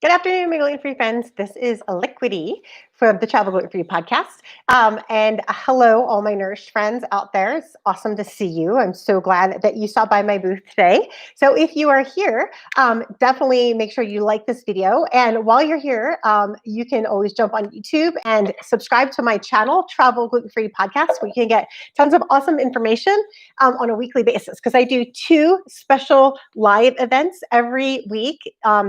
Good afternoon, my gluten-free friends. This is a Liquidy from the Travel Gluten-Free podcast. And hello, all my nourished friends out there. It's awesome to see you. I'm so glad that you stopped by my booth today. So if you are here, definitely make sure you like this video. And while you're here, you can always jump on YouTube and subscribe to my channel, Travel Gluten-Free Podcast, where you can get tons of awesome information on a weekly basis. Because I do two special live events every week.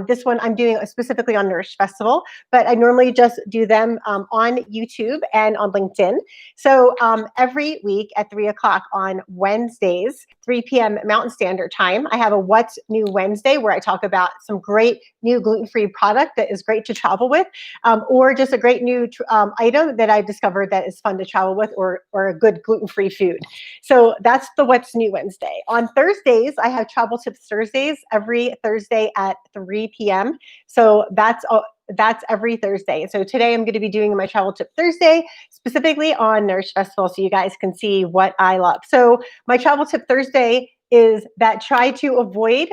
This one I'm doing specifically on Nourished Festival, but I normally just do them on YouTube and on LinkedIn. So every week at 3 o'clock on Wednesdays, 3 p.m. Mountain Standard Time, I have a What's New Wednesday where I talk about some great new gluten-free product that is great to travel with, or just a great new item that I discovered that is fun to travel with, or a good gluten-free food. So that's the What's New Wednesday. On Thursdays, I have Travel Tips Thursdays every Thursday at 3 p.m. So that's every Thursday. So today I'm going to be doing my Travel Tip Thursday, specifically on Nourished Festival, so you guys can see what I love. So my Travel Tip Thursday is that try to avoid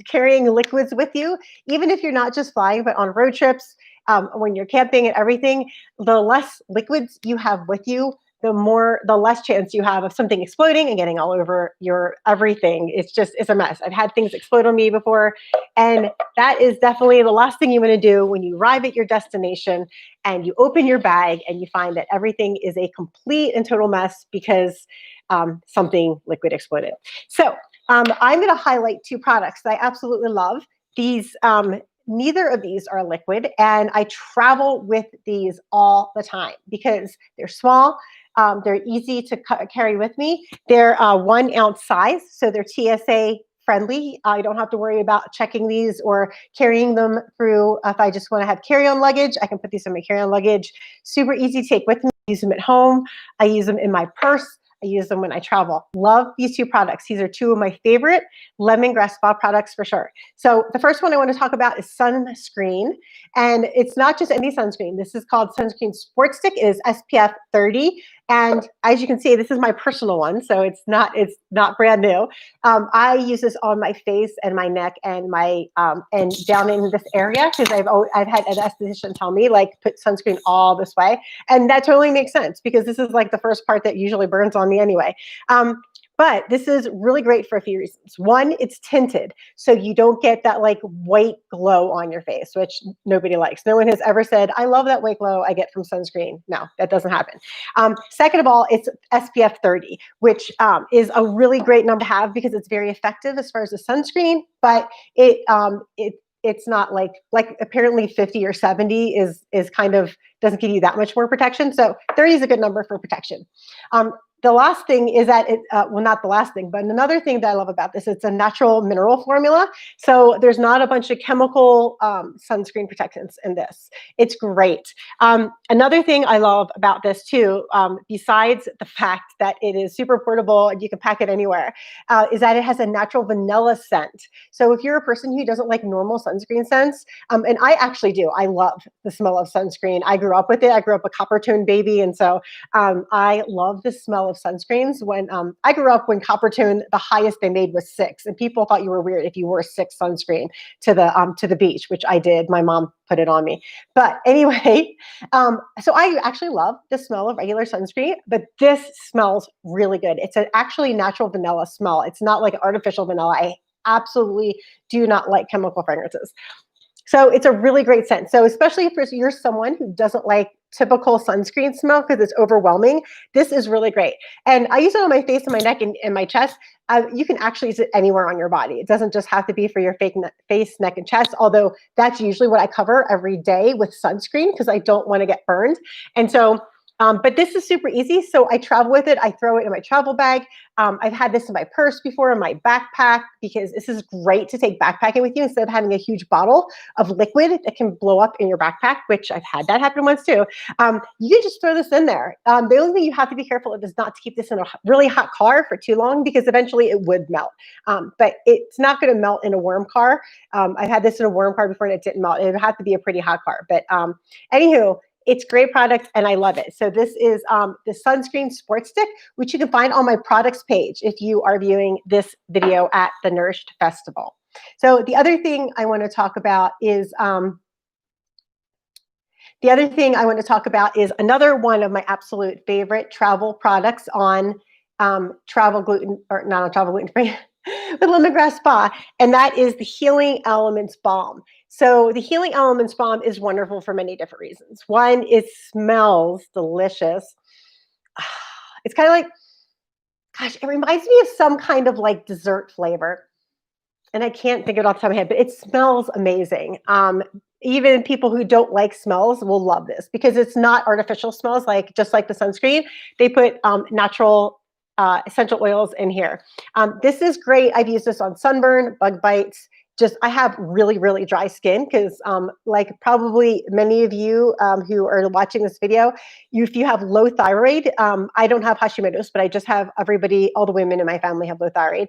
carrying liquids with you, even if you're not just flying, but on road trips, when you're camping and everything. The less liquids you have with you, the less chance you have of something exploding and getting all over your everything. It's a mess. I've had things explode on me before, and that is definitely the last thing you want to do when you arrive at your destination and you open your bag and you find that everything is a complete and total mess because something liquid exploded. So I'm going to highlight two products that I absolutely love. These neither of these are liquid, and I travel with these all the time because they're small. They're easy to carry with me. They're 1 ounce size, so they're TSA friendly. I don't have to worry about checking these or carrying them through. If I just want to have carry-on luggage, I can put these in my carry-on luggage. Super easy to take with me. I use them at home. I use them in my purse. I use them when I travel. Love these two products. These are two of my favorite Lemongrass Spa products for sure. So the first one I want to talk about is sunscreen. And it's not just any sunscreen. This is called Sunscreen Sport Stick. It is SPF 30. And as you can see, this is my personal one. So it's not brand new. I use this on my face and my neck and my and down in this area because I've had an esthetician tell me, like, put sunscreen all this way. And that totally makes sense because this is like the first part that usually burns on me anyway. But this is really great for a few reasons. One, it's tinted, so you don't get that like white glow on your face, which nobody likes. No one has ever said, I love that white glow I get from sunscreen. No, that doesn't happen. Second of all, it's SPF 30, which is a really great number to have because it's very effective as far as the sunscreen, but it's not like apparently 50 or 70 is kind of doesn't give you that much more protection. So 30 is a good number for protection. The last thing is that not the last thing, but another thing that I love about this, it's a natural mineral formula. So there's not a bunch of chemical sunscreen protectants in this. It's great. Another thing I love about this too, besides the fact that it is super portable and you can pack it anywhere, is that it has a natural vanilla scent. So if you're a person who doesn't like normal sunscreen scents, and I actually do, I love the smell of sunscreen. I grew up with it. I grew up a copper tone baby. And so I love the smell of sunscreens. When I grew up when copper tone, the highest they made was 6, and people thought you were weird if you wore 6 sunscreen to the beach, which I did. My mom put it on me. But anyway, so I actually love the smell of regular sunscreen, but this smells really good. It's an actually natural vanilla smell. It's not like artificial vanilla. I absolutely do not like chemical fragrances. So it's a really great scent. So especially if you're someone who doesn't like typical sunscreen smell because it's overwhelming, this is really great. And I use it on my face and my neck and my chest. You can actually use it anywhere on your body. It doesn't just have to be for your face, neck, and chest, although that's usually what I cover every day with sunscreen because I don't want to get burned. And so but this is super easy. So I travel with it. I throw it in my travel bag. I've had this in my purse before, in my backpack, because this is great to take backpacking with you instead of having a huge bottle of liquid that can blow up in your backpack, which I've had that happen once too. You can just throw this in there. The only thing you have to be careful of is not to keep this in a really hot car for too long because eventually it would melt. But it's not going to melt in a warm car. I've had this in a warm car before and it didn't melt. It would have to be a pretty hot car. But anywho, it's great product and I love it. So this is the Sunscreen Sport Stick, which you can find on my products page if you are viewing this video at the Nourished Festival. So the other thing I want to talk about is The other thing I want to talk about is another one of my absolute favorite travel products on travel gluten, or not on travel gluten free, with Lemongrass Spa, and that is the Healing Elements Balm. So the Healing Elements Balm is wonderful for many different reasons. One, it smells delicious. It's kind of like, gosh, it reminds me of some kind of like dessert flavor. And I can't think of it off the top of my head, but it smells amazing. Even people who don't like smells will love this because it's not artificial smells, like just like the sunscreen. They put natural essential oils in here. This is great. I've used this on sunburn, bug bites. Just I have really, really dry skin because like probably many of you who are watching this video, if you have low thyroid, I don't have Hashimoto's, but I just have all the women in my family have low thyroid.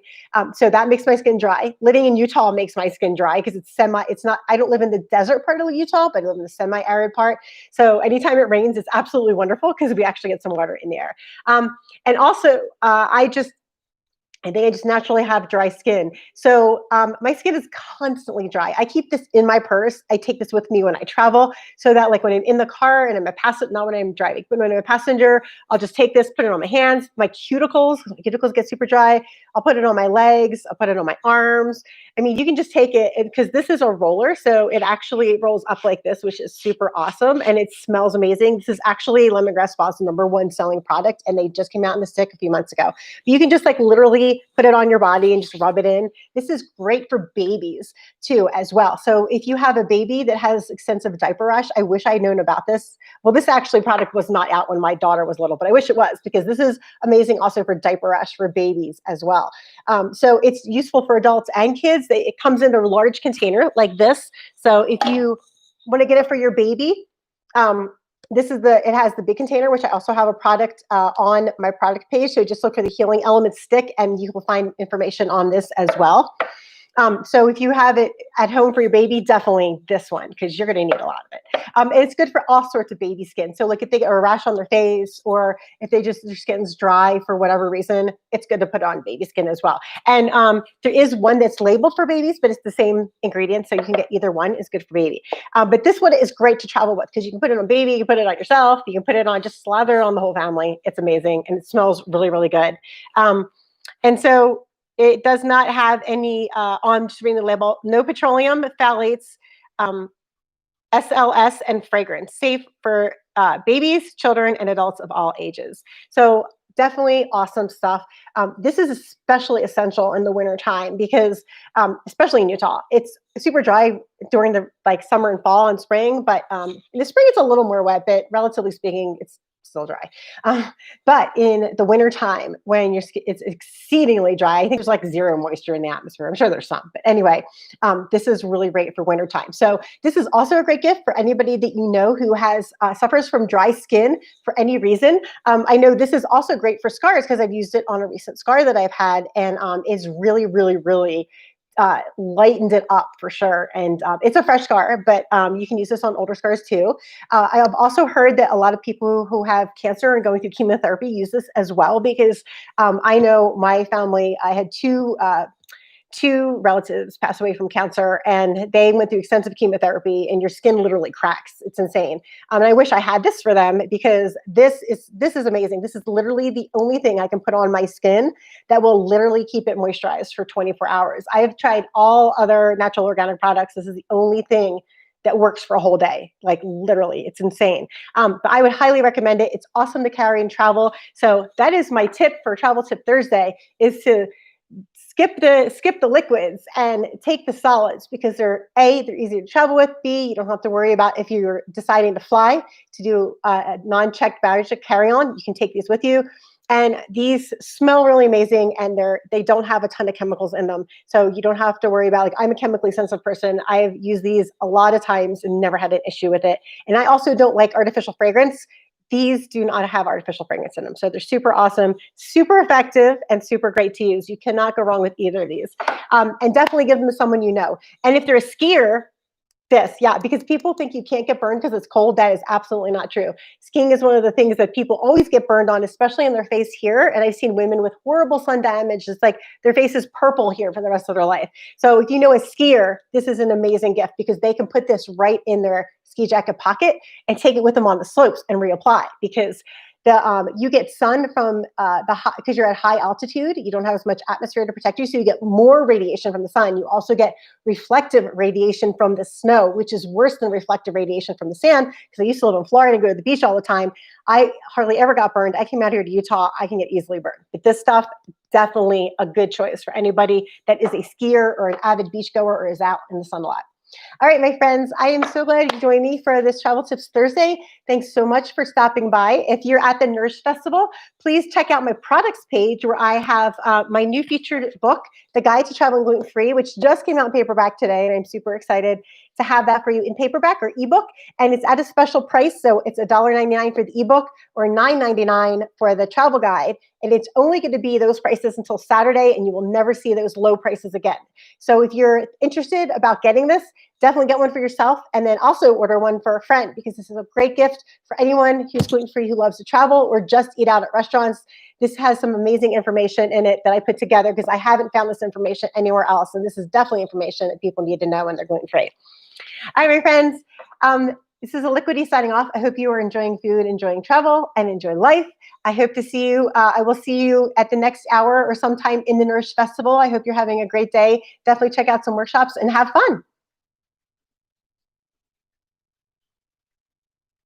So that makes my skin dry. Living in Utah makes my skin dry because it's not, I don't live in the desert part of Utah, but I live in the semi-arid part. So anytime it rains, it's absolutely wonderful because we actually get some water in the air. And also I think I just naturally have dry skin. So my skin is constantly dry. I keep this in my purse. I take this with me when I travel so that like when I'm in the car and I'm a passenger, not when I'm driving, but when I'm a passenger, I'll just take this, put it on my hands, my cuticles get super dry. I'll put it on my legs. I'll put it on my arms. I mean, you can just take it because this is a roller. So it actually rolls up like this, which is super awesome. And it smells amazing. This is actually Lemongrass Spa's #1 selling product. And they just came out in the stick a few months ago. You can just like literally put it on your body and just rub it in. This is great for babies too, as well. So if you have a baby that has extensive diaper rash, I wish I'd known about this. Well, this actually product was not out when my daughter was little, but I wish it was because this is amazing also for diaper rash for babies as well. So it's useful for adults and kids. It comes in a large container like this. So if you want to get it for your baby, it has the big container, which I also have a product on my product page. So just look for the Healing Elements stick and you will find information on this as well. So if you have it at home for your baby, definitely this one, because you're going to need a lot of it. And it's good for all sorts of baby skin. So like if they get a rash on their face or if their skin's dry for whatever reason, it's good to put on baby skin as well. And there is one that's labeled for babies, but it's the same ingredient. So you can get either one. It's good for baby. But this one is great to travel with because you can put it on baby, you can put it on yourself, you can put it on, just slather it on the whole family. It's amazing. And it smells really, really good. And so it does not have any, I'm just reading the label, no petroleum, phthalates, SLS, and fragrance, safe for babies, children, and adults of all ages. So definitely awesome stuff. This is especially essential in the winter time because, especially in Utah, it's super dry during the like summer and fall and spring, but in the spring it's a little more wet, but relatively speaking, it's still dry. But in the winter time, when your skin it's exceedingly dry, I think there's like zero moisture in the atmosphere. I'm sure there's some, but anyway, this is really great for winter time. So this is also a great gift for anybody that you know who has suffers from dry skin for any reason. I know this is also great for scars because I've used it on a recent scar that I've had, and it's really, really, really lightened it up for sure. And it's a fresh scar, but you can use this on older scars too. I have also heard that a lot of people who have cancer and going through chemotherapy use this as well because I know my family, I had two relatives pass away from cancer and they went through extensive chemotherapy and your skin literally cracks. It's insane. And I wish I had this for them because this is amazing. This is literally the only thing I can put on my skin that will literally keep it moisturized for 24 hours. I have tried all other natural organic products. This is the only thing that works for a whole day. Like literally, it's insane. But I would highly recommend it. It's awesome to carry and travel. So that is my tip for Travel Tip Thursday is to skip the liquids and take the solids because they're easy to travel with. B, you don't have to worry about if you're deciding to fly to do a non-checked baggage to carry on. You can take these with you. And these smell really amazing and they don't have a ton of chemicals in them. So you don't have to worry about, like, I'm a chemically sensitive person. I've used these a lot of times and never had an issue with it. And I also don't like artificial fragrance. These do not have artificial fragrance in them. So they're super awesome, super effective, and super great to use. You cannot go wrong with either of these. And definitely give them to someone you know. And if they're a skier, This, yeah, because people think you can't get burned because it's cold. That is absolutely not true. Skiing is one of the things that people always get burned on, especially in their face here. And I've seen women with horrible sun damage. It's like their face is purple here for the rest of their life. So if you know a skier, this is an amazing gift because they can put this right in their ski jacket pocket and take it with them on the slopes and reapply because you get sun from because you're at high altitude. You don't have as much atmosphere to protect you, so you get more radiation from the sun. You also get reflective radiation from the snow, which is worse than reflective radiation from the sand. Because I used to live in Florida and go to the beach all the time. I hardly ever got burned. I came out here to Utah. I can get easily burned. But this stuff, definitely a good choice for anybody that is a skier or an avid beach goer or is out in the sun a lot. All right, my friends, I am so glad you joined me for this Travel Tips Thursday. Thanks so much for stopping by. If you're at the Nourished Festival, please check out my products page where I have my new featured book, The Guide to Traveling Gluten-Free, which just came out in paperback today, and I'm super excited to have that for you in paperback or ebook. And it's at a special price, so it's $1.99 for the ebook or $9.99 for the travel guide. And it's only going to be those prices until Saturday, and you will never see those low prices again. So if you're interested about getting this, definitely get one for yourself and then also order one for a friend because this is a great gift for anyone who's gluten-free, who loves to travel or just eat out at restaurants. This has some amazing information in it that I put together because I haven't found this information anywhere else. And this is definitely information that people need to know when they're gluten-free. All right, my friends. This is Liquidy signing off. I hope you are enjoying food, enjoying travel, and enjoy life. I hope to see you. I will see you at the next hour or sometime in the Nourished Festival. I hope you're having a great day. Definitely check out some workshops and have fun.